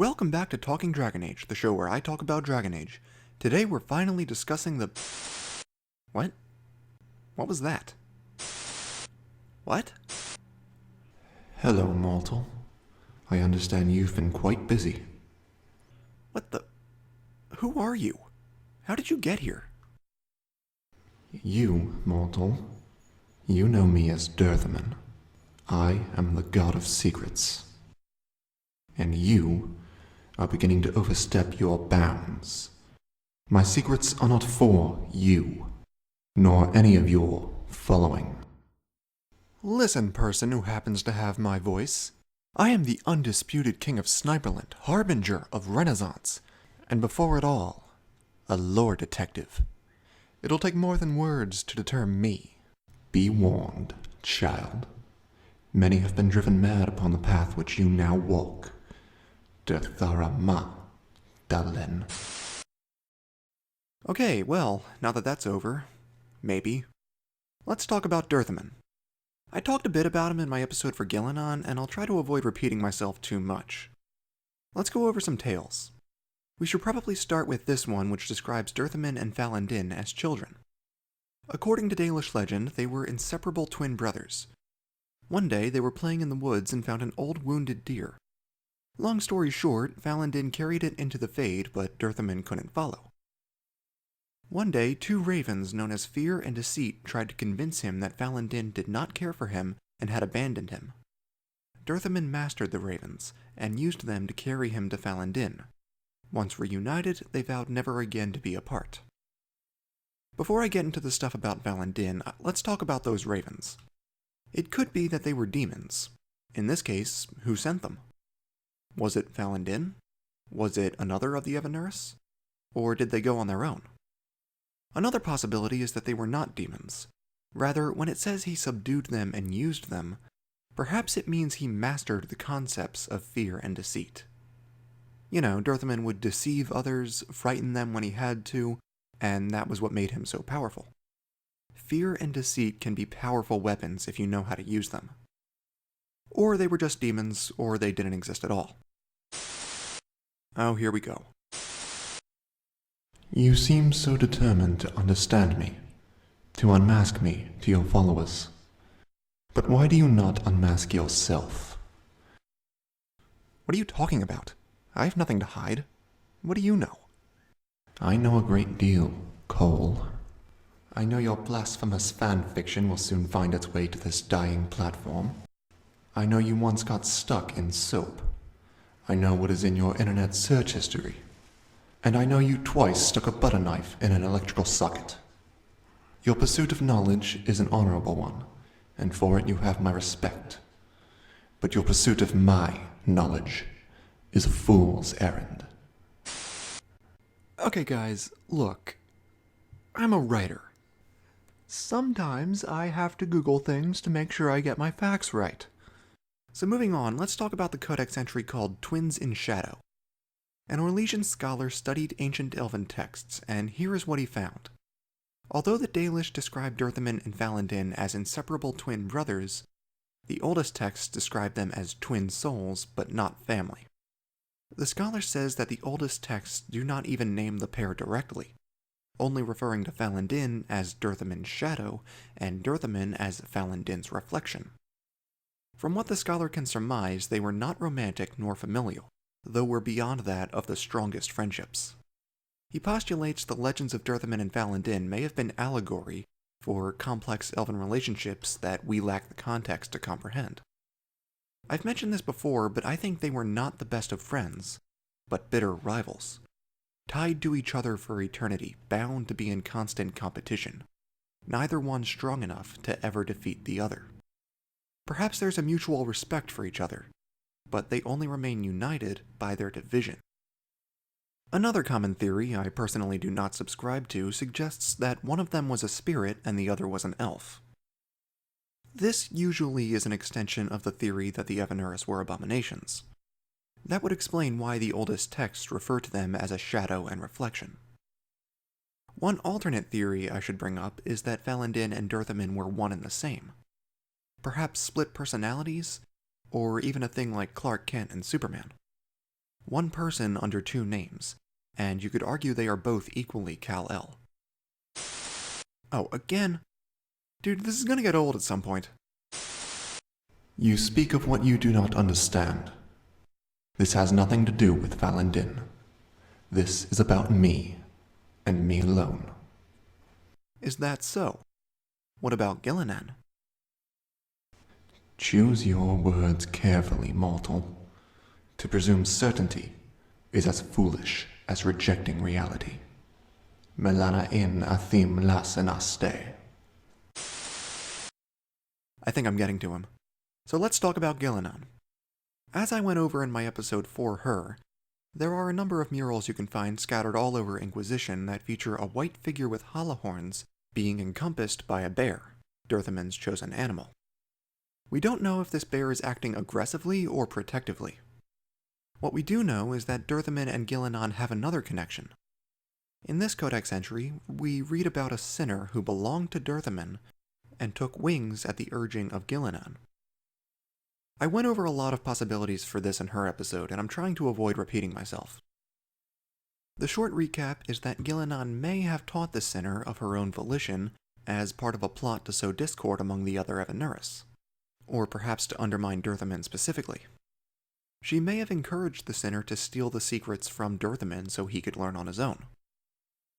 Welcome back to Talking Dragon Age, the show where I talk about Dragon Age. Today we're finally discussing the... What? What was that? What? Hello, mortal. I understand you've been quite busy. What the... Who are you? How did you get here? You, mortal, you know me as Dirthamen. I am the god of secrets. And you are beginning to overstep your bounds. My secrets are not for you, nor any of your following. Listen, person who happens to have my voice. I am the undisputed king of Sniperland, harbinger of Renaissance, and before it all, a lore detective. It'll take more than words to deter me. Be warned, child. Many have been driven mad upon the path which you now walk. Dirthamen. Okay, well, now that that's over, maybe, let's talk about Dirthamen. I talked a bit about him in my episode for Ghilan'nain, and I'll try to avoid repeating myself too much. Let's go over some tales. We should probably start with this one, which describes Dirthamen and Falon'Din as children. According to Dalish legend, they were inseparable twin brothers. One day, they were playing in the woods and found an old wounded deer. Long story short, Falon'Din carried it into the Fade, but Dirthamen couldn't follow. One day, two ravens known as Fear and Deceit tried to convince him that Falon'Din did not care for him and had abandoned him. Dirthamen mastered the ravens, and used them to carry him to Falon'Din. Once reunited, they vowed never again to be apart. Before I get into the stuff about Falon'Din, let's talk about those ravens. It could be that they were demons. In this case, who sent them? Was it Falon'Din? Was it another of the Evanuris? Or did they go on their own? Another possibility is that they were not demons. Rather, when it says he subdued them and used them, perhaps it means he mastered the concepts of fear and deceit. You know, Dirthamen would deceive others, frighten them when he had to, and that was what made him so powerful. Fear and deceit can be powerful weapons if you know how to use them. Or they were just demons, or they didn't exist at all. Oh, here we go. You seem so determined to understand me, to unmask me to your followers. But why do you not unmask yourself? What are you talking about? I have nothing to hide. What do you know? I know a great deal, Cole. I know your blasphemous fan fiction will soon find its way to this dying platform. I know you once got stuck in soap. I know what is in your internet search history. And I know you twice stuck a butter knife in an electrical socket. Your pursuit of knowledge is an honorable one, and for it you have my respect. But your pursuit of my knowledge is a fool's errand. Okay guys, look. I'm a writer. Sometimes I have to Google things to make sure I get my facts right. So moving on, let's talk about the codex entry called Twins in Shadow. An Orlesian scholar studied ancient elven texts, and here is what he found. Although the Dalish described Dirthamen and Falon'Din as inseparable twin brothers, the oldest texts describe them as twin souls, but not family. The scholar says that the oldest texts do not even name the pair directly, only referring to Falon'Din as Dirthamen's shadow, and Dirthamen as Falon'Din's reflection. From what the scholar can surmise, they were not romantic nor familial, though were beyond that of the strongest friendships. He postulates the legends of Dirthamen and Falon'Din may have been allegory for complex elven relationships that we lack the context to comprehend. I've mentioned this before, but I think they were not the best of friends, but bitter rivals. Tied to each other for eternity, bound to be in constant competition, neither one strong enough to ever defeat the other. Perhaps there's a mutual respect for each other, but they only remain united by their division. Another common theory I personally do not subscribe to suggests that one of them was a spirit and the other was an elf. This usually is an extension of the theory that the Evanuris were abominations. That would explain why the oldest texts refer to them as a shadow and reflection. One alternate theory I should bring up is that Falon'Din and Dirthamen were one and the same. Perhaps split personalities, or even a thing like Clark Kent and Superman. One person under two names, and you could argue they are both equally Kal-El. Oh, again? Dude, this is gonna get old at some point. You speak of what you do not understand. This has nothing to do with Falon'Din. This is about me, and me alone. Is that so? What about Ghilan'nain? Choose your words carefully, mortal. To presume certainty is as foolish as rejecting reality. Melana in athim las en aste. I think I'm getting to him. So let's talk about Ghilan'nain. As I went over in my episode for her, there are a number of murals you can find scattered all over Inquisition that feature a white figure with hollow horns being encompassed by a bear, Dirthamen's chosen animal. We don't know if this bear is acting aggressively or protectively. What we do know is that Dirthamen and Ghilan'nain have another connection. In this codex entry, we read about a sinner who belonged to Dirthamen and took wings at the urging of Ghilan'nain. I went over a lot of possibilities for this in her episode, and I'm trying to avoid repeating myself. The short recap is that Ghilan'nain may have taught the sinner of her own volition as part of a plot to sow discord among the other Evanuris, or perhaps to undermine Dirthamen specifically. She may have encouraged the sinner to steal the secrets from Dirthamen so he could learn on his own.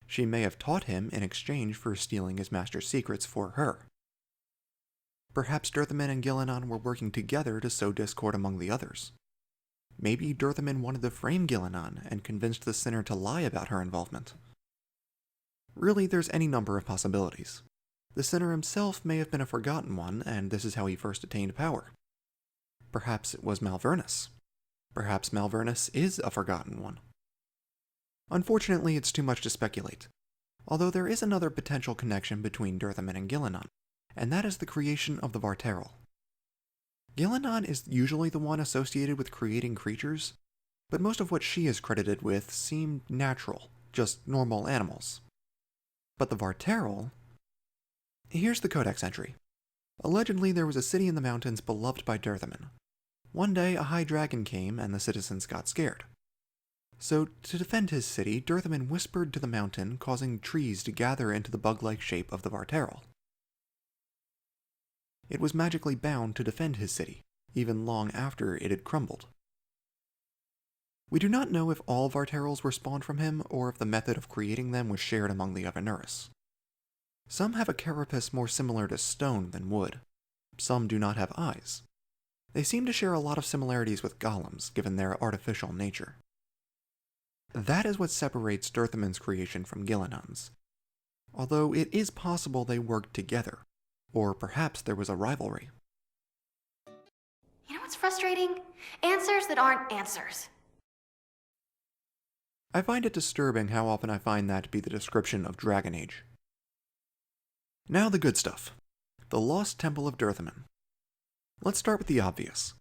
She may have taught him in exchange for stealing his master's secrets for her. Perhaps Dirthamen and Ghilan'nain were working together to sow discord among the others. Maybe Dirthamen wanted to frame Ghilan'nain and convinced the sinner to lie about her involvement. Really, there's any number of possibilities. The sinner himself may have been a forgotten one, and this is how he first attained power. Perhaps it was Malvernus. Perhaps Malvernus is a forgotten one. Unfortunately, it's too much to speculate, although there is another potential connection between Dirthamen and Ghilan'nain, and that is the creation of the Varterel. Ghilan'nain is usually the one associated with creating creatures, but most of what she is credited with seem natural, just normal animals. But the Varterel... Here's the codex entry. Allegedly, there was a city in the mountains beloved by Dirthamen. One day, a high dragon came, and the citizens got scared. So, to defend his city, Dirthamen whispered to the mountain, causing trees to gather into the bug-like shape of the Varterel. It was magically bound to defend his city, even long after it had crumbled. We do not know if all Varterels were spawned from him, or if the method of creating them was shared among the Evanuris. Some have a carapace more similar to stone than wood. Some do not have eyes. They seem to share a lot of similarities with golems, given their artificial nature. That is what separates Dirthamen's creation from Ghilan'nain's, although it is possible they worked together, or perhaps there was a rivalry. You know what's frustrating? Answers that aren't answers. I find it disturbing how often I find that to be the description of Dragon Age. Now the good stuff. The Lost Temple of Dirthamen. Let's start with the obvious.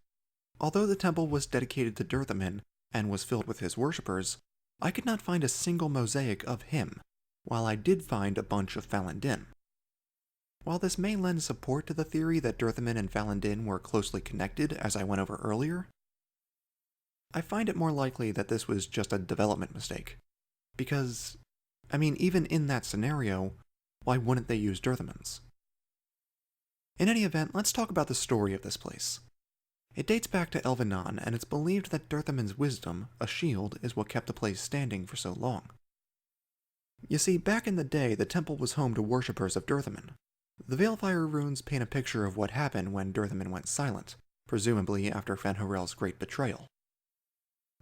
Although the temple was dedicated to Dirthamen and was filled with his worshippers, I could not find a single mosaic of him, while I did find a bunch of Falon'Din. While this may lend support to the theory that Dirthamen and Falon'Din were closely connected, as I went over earlier, I find it more likely that this was just a development mistake. Because, even in that scenario, why wouldn't they use Dirthamen's? In any event, let's talk about the story of this place. It dates back to Elvenon, and it's believed that Dirthamen's wisdom, a shield, is what kept the place standing for so long. You see, back in the day, the temple was home to worshippers of Dirthamen. The Veilfire runes paint a picture of what happened when Dirthamen went silent, presumably after Fen'Harel's great betrayal.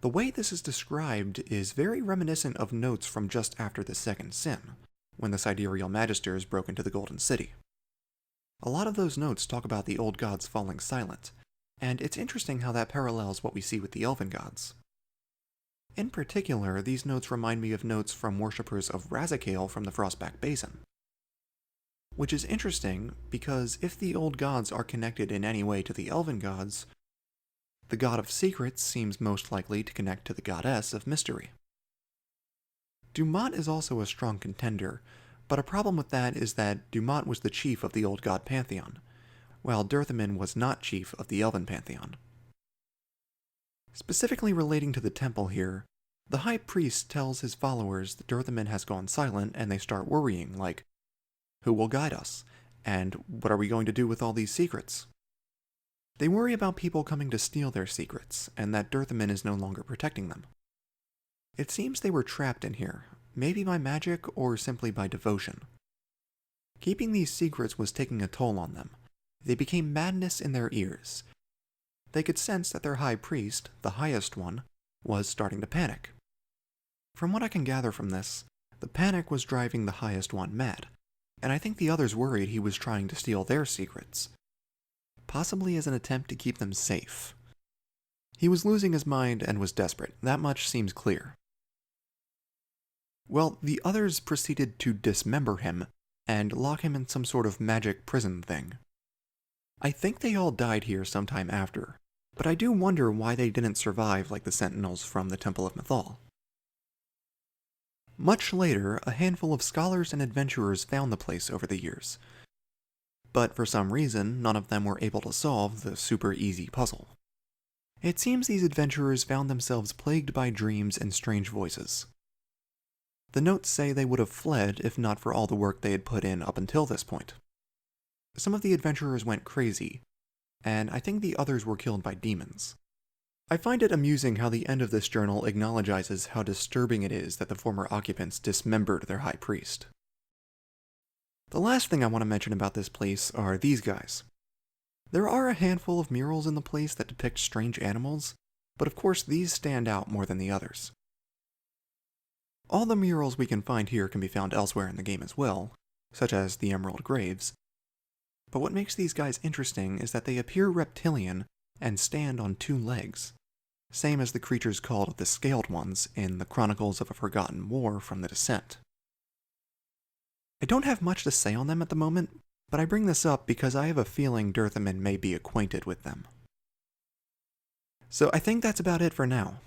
The way this is described is very reminiscent of notes from just after the Second Sin, when the Sidereal Magisters broke into the Golden City. A lot of those notes talk about the old gods falling silent, and it's interesting how that parallels what we see with the Elven gods. In particular, these notes remind me of notes from worshippers of Razakale from the Frostback Basin. Which is interesting, because if the old gods are connected in any way to the Elven gods, the god of secrets seems most likely to connect to the goddess of mystery. Dumont is also a strong contender, but a problem with that is that Dumont was the chief of the old god pantheon, while Dirthamen was not chief of the Elven pantheon. Specifically relating to the temple here, the High Priest tells his followers that Dirthamen has gone silent and they start worrying, like, who will guide us? And what are we going to do with all these secrets? They worry about people coming to steal their secrets, and that Dirthamen is no longer protecting them. It seems they were trapped in here, maybe by magic or simply by devotion. Keeping these secrets was taking a toll on them. They became madness in their ears. They could sense that their high priest, the highest one, was starting to panic. From what I can gather from this, the panic was driving the highest one mad, and I think the others worried he was trying to steal their secrets, possibly as an attempt to keep them safe. He was losing his mind and was desperate, that much seems clear. Well, the others proceeded to dismember him and lock him in some sort of magic prison thing. I think they all died here sometime after, but I do wonder why they didn't survive like the sentinels from the Temple of Mythal. Much later, a handful of scholars and adventurers found the place over the years, but for some reason, none of them were able to solve the super easy puzzle. It seems these adventurers found themselves plagued by dreams and strange voices. The notes say they would have fled if not for all the work they had put in up until this point. Some of the adventurers went crazy, and I think the others were killed by demons. I find it amusing how the end of this journal acknowledges how disturbing it is that the former occupants dismembered their high priest. The last thing I want to mention about this place are these guys. There are a handful of murals in the place that depict strange animals, but of course these stand out more than the others. All the murals we can find here can be found elsewhere in the game as well, such as the Emerald Graves, but what makes these guys interesting is that they appear reptilian and stand on two legs, same as the creatures called the Scaled Ones in the Chronicles of a Forgotten War from the Descent. I don't have much to say on them at the moment, but I bring this up because I have a feeling Dirthamen may be acquainted with them. So I think that's about it for now.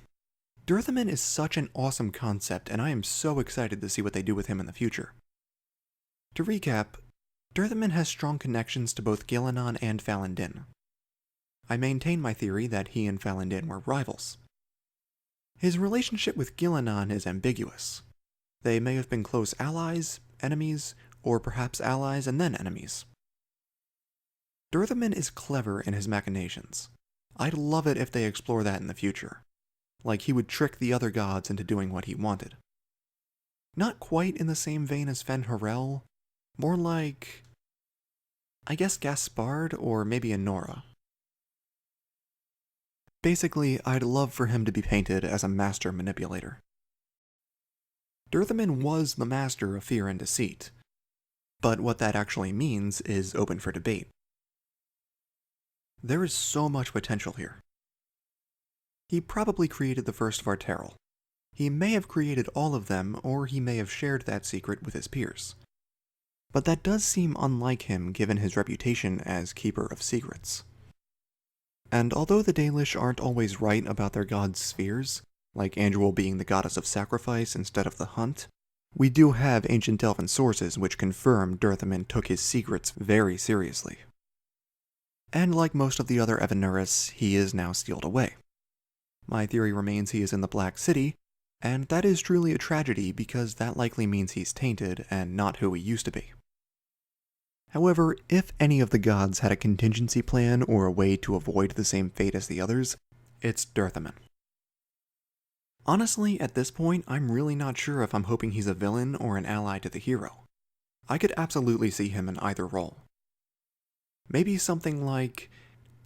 Dirthamen is such an awesome concept, and I am so excited to see what they do with him in the future. To recap, Dirthamen has strong connections to both Ghilan'nain and Falon'Din. I maintain my theory that he and Falon'Din were rivals. His relationship with Ghilan'nain is ambiguous. They may have been close allies, enemies, or perhaps allies and then enemies. Dirthamen is clever in his machinations. I'd love it if they explore that in the future. Like he would trick the other gods into doing what he wanted. Not quite in the same vein as Fen'Harel, more like, I guess Gaspard or maybe a Nora. Basically, I'd love for him to be painted as a master manipulator. Dirthamen was the master of fear and deceit, but what that actually means is open for debate. There is so much potential here. He probably created the first Varterel. He may have created all of them, or he may have shared that secret with his peers. But that does seem unlike him given his reputation as Keeper of Secrets. And although the Dalish aren't always right about their gods' spheres, like Andruil being the goddess of sacrifice instead of the hunt, we do have ancient elven sources which confirm Dirthamen took his secrets very seriously. And like most of the other Evanuris, he is now sealed away. My theory remains he is in the Black City, and that is truly a tragedy because that likely means he's tainted and not who he used to be. However, if any of the gods had a contingency plan or a way to avoid the same fate as the others, it's Dirthamen. Honestly, at this point, I'm really not sure if I'm hoping he's a villain or an ally to the hero. I could absolutely see him in either role. Maybe something like,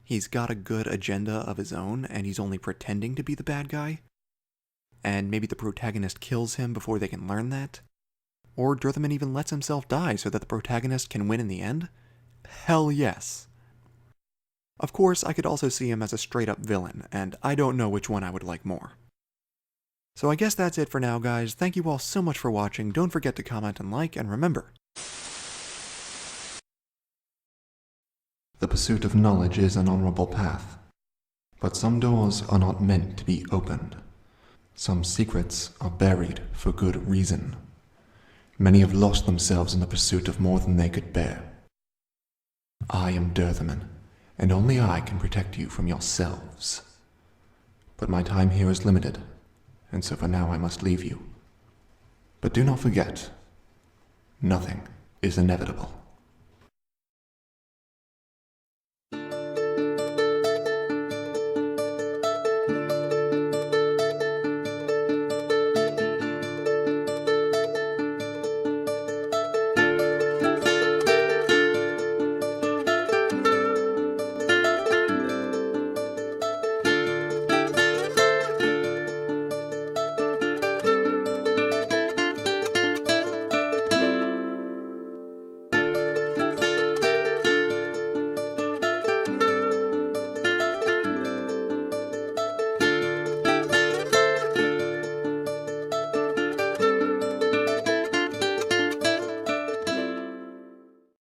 he's got a good agenda of his own and he's only pretending to be the bad guy, and maybe the protagonist kills him before they can learn that. Or Dirthamen even lets himself die so that the protagonist can win in the end? Hell yes. Of course, I could also see him as a straight-up villain, and I don't know which one I would like more. So I guess that's it for now, guys. Thank you all so much for watching. Don't forget to comment and like, and remember, The pursuit of knowledge is an honorable path, but some doors are not meant to be opened. Some secrets are buried for good reason. Many have lost themselves in the pursuit of more than they could bear. I am Dirthamen, and only I can protect you from yourselves. But my time here is limited, and so for now I must leave you. But do not forget, nothing is inevitable.